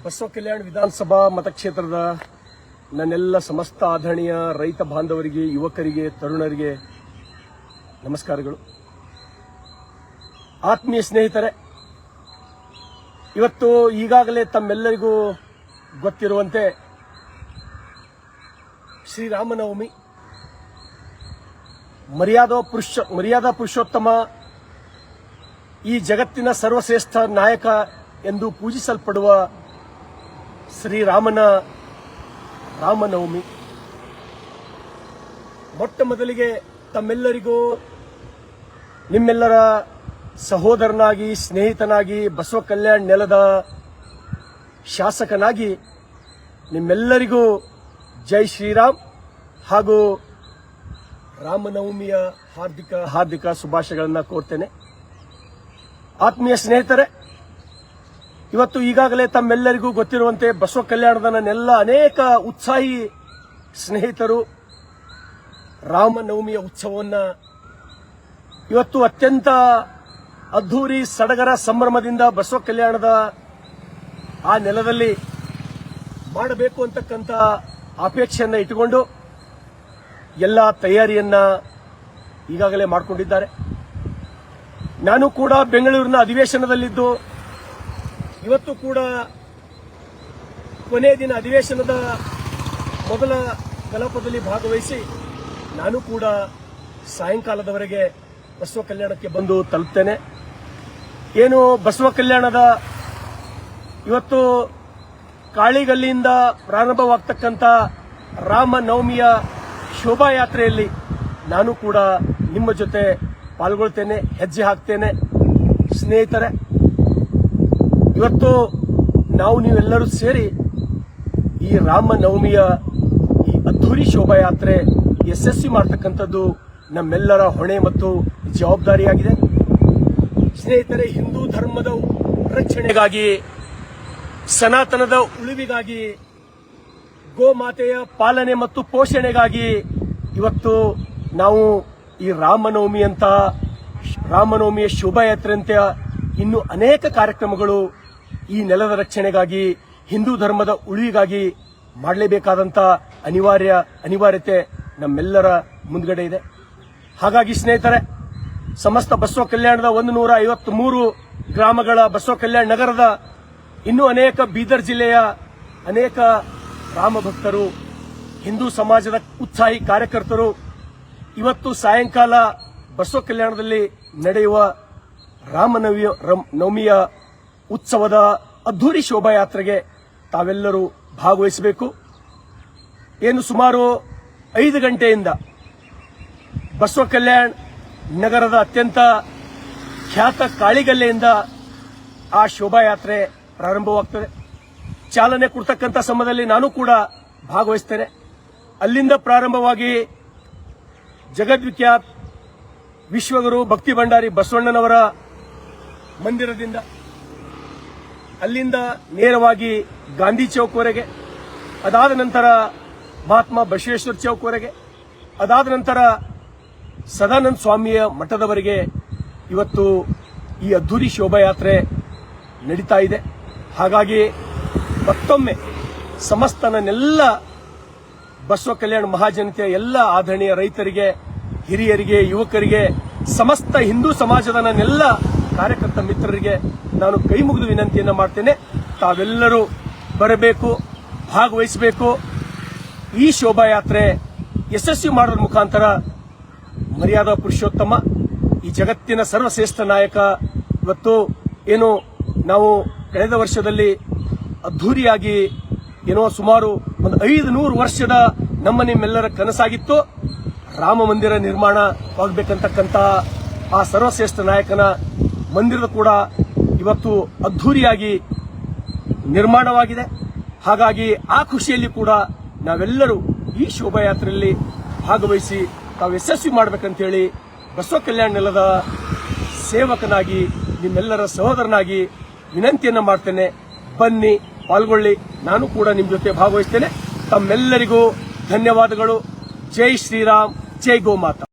ಬಸವ ಕಲ್ಯಾಣ ವಿಧಾನಸಭಾ ಮತಕ್ಷೇತ್ರದ ನನ್ನೆಲ್ಲ ಸಮಸ್ತ ಆದರಣೀಯ ರೈತ ಬಾಂಧವರಿಗೆ, ಯುವಕರಿಗೆ, ತರುಣರಿಗೆ ನಮಸ್ಕಾರಗಳು. ಆತ್ಮೀಯ ಸ್ನೇಹಿತರೆ, ಇವತ್ತು ಈಗಾಗಲೇ ತಮ್ಮೆಲ್ಲರಿಗೂ ಗೊತ್ತಿರುವಂತೆ ಶ್ರೀರಾಮನವಮಿ, ಮರ್ಯಾದಾ ಪುರುಷೋತ್ತಮ, ಈ ಜಗತ್ತಿನ ಸರ್ವಶ್ರೇಷ್ಠ ನಾಯಕ ಎಂದು ಪೂಜಿಸಲ್ಪಡುವ ಶ್ರೀರಾಮನ ರಾಮನವಮಿ. ಮೊಟ್ಟ ಮೊದಲಿಗೆ ತಮ್ಮೆಲ್ಲರಿಗೂ ನಿಮ್ಮೆಲ್ಲರ ಸಹೋದರನಾಗಿ, ಸ್ನೇಹಿತನಾಗಿ, ಬಸವ ಕಲ್ಯಾಣ ನೆಲದ ಶಾಸಕನಾಗಿ ನಿಮ್ಮೆಲ್ಲರಿಗೂ ಜೈ ಶ್ರೀರಾಮ್ ಹಾಗೂ ರಾಮನವಮಿಯ ಹಾರ್ದಿಕ ಶುಭಾಶಯಗಳನ್ನು ಕೋರ್ತೇನೆ. ಆತ್ಮೀಯ ಸ್ನೇಹಿತರೆ, ಇವತ್ತು ಈಗಾಗಲೇ ತಮ್ಮೆಲ್ಲರಿಗೂ ಗೊತ್ತಿರುವಂತೆ ಬಸವ ಕಲ್ಯಾಣದ ನನ್ನೆಲ್ಲ ಅನೇಕ ಉತ್ಸಾಹಿ ಸ್ನೇಹಿತರು ರಾಮನವಮಿಯ ಉತ್ಸವವನ್ನು ಇವತ್ತು ಅತ್ಯಂತ ಅದ್ಧೂರಿ ಸಡಗರ ಸಂಭ್ರಮದಿಂದ ಬಸವ ಕಲ್ಯಾಣದ ಆ ನೆಲದಲ್ಲಿ ಮಾಡಬೇಕು ಅಂತಕ್ಕಂಥ ಅಪೇಕ್ಷೆಯನ್ನು ಇಟ್ಟುಕೊಂಡು ಎಲ್ಲ ತಯಾರಿಯನ್ನ ಈಗಾಗಲೇ ಮಾಡಿಕೊಂಡಿದ್ದಾರೆ. ನಾನು ಕೂಡ ಬೆಂಗಳೂರಿನ ಅಧಿವೇಶನದಲ್ಲಿದ್ದು ಇವತ್ತು ಕೂಡ ಕೊನೆಯ ದಿನ ಅಧಿವೇಶನದ ಮೊದಲ ಕಲಾಪದಲ್ಲಿ ಭಾಗವಹಿಸಿ ನಾನು ಕೂಡ ಸಾಯಂಕಾಲದವರೆಗೆ ಬಸವ ಕಲ್ಯಾಣಕ್ಕೆ ಬಂದು ತಲುಪ್ತೇನೆ. ಏನು ಬಸವ ಕಲ್ಯಾಣದ ಇವತ್ತು ಕಾಳಿಗಲ್ಲಿಯಿಂದ ಪ್ರಾರಂಭವಾಗ್ತಕ್ಕಂಥ ರಾಮನವಮಿಯ ಶೋಭಾಯಾತ್ರೆಯಲ್ಲಿ ನಾನು ಕೂಡ ನಿಮ್ಮ ಜೊತೆ ಪಾಲ್ಗೊಳ್ತೇನೆ, ಹೆಜ್ಜೆ ಹಾಕ್ತೇನೆ. ಸ್ನೇಹಿತರೆ, ಇವತ್ತು ನೀವೆಲ್ಲರೂ ಸೇರಿ ಈ ರಾಮನವಮಿಯ ಈ ಅದ್ಧೂರಿ ಶೋಭಾಯಾತ್ರೆ ಯಶಸ್ವಿ ಮಾಡತಕ್ಕಂಥದ್ದು ನಮ್ಮೆಲ್ಲರ ಹೊಣೆ ಮತ್ತು ಜವಾಬ್ದಾರಿಯಾಗಿದೆ. ಸ್ನೇಹಿತರೆ, ಹಿಂದೂ ಧರ್ಮದ ರಕ್ಷಣೆಗಾಗಿ, ಸನಾತನದ ಉಳಿವಿಗಾಗಿ, ಗೋಮಾತೆಯ ಪಾಲನೆ ಮತ್ತು ಪೋಷಣೆಗಾಗಿ ಇವತ್ತು ನಾವು ಈ ರಾಮನವಮಿಯ ಶೋಭಾಯಾತ್ರೆ ಅಂತ ಇನ್ನು ಅನೇಕ ಕಾರ್ಯಕ್ರಮಗಳು ಈ ನೆಲದ ರಕ್ಷಣೆಗಾಗಿ, ಹಿಂದೂ ಧರ್ಮದ ಉಳಿವಿಗಾಗಿ ಮಾಡಲೇಬೇಕಾದಂಥ ಅನಿವಾರ್ಯತೆ ನಮ್ಮೆಲ್ಲರ ಮುಂದ್ಗಡೆ ಇದೆ. ಹಾಗಾಗಿ ಸ್ನೇಹಿತರೆ, ಸಮಸ್ತ ಬಸವ ಕಲ್ಯಾಣದ 153 ಗ್ರಾಮಗಳ ಬಸವ ಕಲ್ಯಾಣ ನಗರದ ಇನ್ನೂ ಅನೇಕ ಬೀದರ್ ಜಿಲ್ಲೆಯ ಅನೇಕ ರಾಮ ಭಕ್ತರು, ಹಿಂದೂ ಸಮಾಜದ ಉತ್ಸಾಹಿ ಕಾರ್ಯಕರ್ತರು ಇವತ್ತು ಸಾಯಂಕಾಲ ಬಸವ ಕಲ್ಯಾಣದಲ್ಲಿ ನಡೆಯುವ ರಾಮನವಮಿಯ ಉತ್ಸವದ ಅದ್ಧೂರಿ ಶೋಭಾಯಾತ್ರೆಗೆ ತಾವೆಲ್ಲರೂ ಭಾಗವಹಿಸಬೇಕು. ಏನು ಸುಮಾರು 5 ಗಂಟೆಯಿಂದ ಬಸವ ಕಲ್ಯಾಣ ನಗರದ ಅತ್ಯಂತ ಖ್ಯಾತ ಕಾಳಿಗಲ್ಲೆಯಿಂದ ಆ ಶೋಭಾಯಾತ್ರೆ ಪ್ರಾರಂಭವಾಗ್ತದೆ. ಚಾಲನೆ ಕೊಡ್ತಕ್ಕಂಥ ಸಮಯದಲ್ಲಿ ನಾನು ಕೂಡ ಭಾಗವಹಿಸ್ತೇನೆ. ಅಲ್ಲಿಂದ ಪ್ರಾರಂಭವಾಗಿ ಜಗದ್ವಿಖ್ಯಾತ್ ವಿಶ್ವಗುರು ಭಕ್ತಿ ಭಂಡಾರಿ ಬಸವಣ್ಣನವರ ಮಂದಿರದಿಂದ ಅಲ್ಲಿಂದ ನೇರವಾಗಿ ಗಾಂಧಿ ಚೌಕ್ವರೆಗೆ, ಅದಾದ ನಂತರ ಮಹಾತ್ಮ ಬಸವೇಶ್ವರ ಚೌಕ್ವರೆಗೆ, ಅದಾದ ನಂತರ ಸದಾನಂದ ಸ್ವಾಮಿಯ ಮಠದವರೆಗೆ ಇವತ್ತು ಈ ಅದ್ಧೂರಿ ಶೋಭಾಯಾತ್ರೆ ನಡೀತಾ ಇದೆ. ಹಾಗಾಗಿ ಮತ್ತೊಮ್ಮೆ ಸಮಸ್ತ ನನ್ನೆಲ್ಲ ಬಸವ ಕಲ್ಯಾಣ ಮಹಾಜನತೆಯ ಎಲ್ಲ ಆದರಣೀಯ ರೈತರಿಗೆ, ಹಿರಿಯರಿಗೆ, ಯುವಕರಿಗೆ, ಸಮಸ್ತ ಹಿಂದೂ ಸಮಾಜದ ನನ್ನೆಲ್ಲ ಕಾರ್ಯಕರ್ತ ಮಿತ್ರರಿಗೆ ನಾನು ಕೈ ಮುಗಿದು ವಿನಂತಿಯನ್ನು ಮಾಡ್ತೇನೆ. ತಾವೆಲ್ಲರೂ ಬರಬೇಕು, ಭಾಗವಹಿಸಬೇಕು. ಈ ಶೋಭಾಯಾತ್ರೆ ಯಶಸ್ವಿ ಮಾಡೋದ್ರ ಮುಖಾಂತರ ಮರ್ಯಾದಾ ಪುರುಷೋತ್ತಮ, ಈ ಜಗತ್ತಿನ ಸರ್ವಶ್ರೇಷ್ಠ ನಾಯಕ ಇವತ್ತು ಏನು ನಾವು ಕಳೆದ ವರ್ಷದಲ್ಲಿ ಅದ್ಧೂರಿಯಾಗಿ ಸುಮಾರು 500 ವರ್ಷದ ನಿಮ್ಮೆಲ್ಲರ ಕನಸಾಗಿತ್ತು ರಾಮ ಮಂದಿರ ನಿರ್ಮಾಣವಾಗಬೇಕಂತಕ್ಕಂಥ ಆ ಸರ್ವಶ್ರೇಷ್ಠ ನಾಯಕನ ಮಂದಿರದ ಕೂಡ ಇವತ್ತು ಅದ್ಧೂರಿಯಾಗಿ ನಿರ್ಮಾಣವಾಗಿದೆ. ಹಾಗಾಗಿ ಆ ಖುಷಿಯಲ್ಲಿ ಕೂಡ ನಾವೆಲ್ಲರೂ ಈ ಶೋಭಾಯಾತ್ರೆಯಲ್ಲಿ ಭಾಗವಹಿಸಿ ತಾವು ಯಶಸ್ವಿ ಮಾಡಬೇಕಂತೇಳಿ ಬಸವ ಕಲ್ಯಾಣ ನೆಲದ ಸೇವಕನಾಗಿ, ನಿಮ್ಮೆಲ್ಲರ ಸಹೋದರನಾಗಿ ವಿನಂತಿಯನ್ನು ಮಾಡ್ತೇನೆ. ಬನ್ನಿ, ಪಾಲ್ಗೊಳ್ಳಿ. ನಾನು ಕೂಡ ನಿಮ್ಮ ಜೊತೆ ಭಾಗವಹಿಸ್ತೇನೆ. ತಮ್ಮೆಲ್ಲರಿಗೂ ಧನ್ಯವಾದಗಳು. ಜೈ ಶ್ರೀರಾಮ್, ಜೈ ಗೋಮಾತಾ.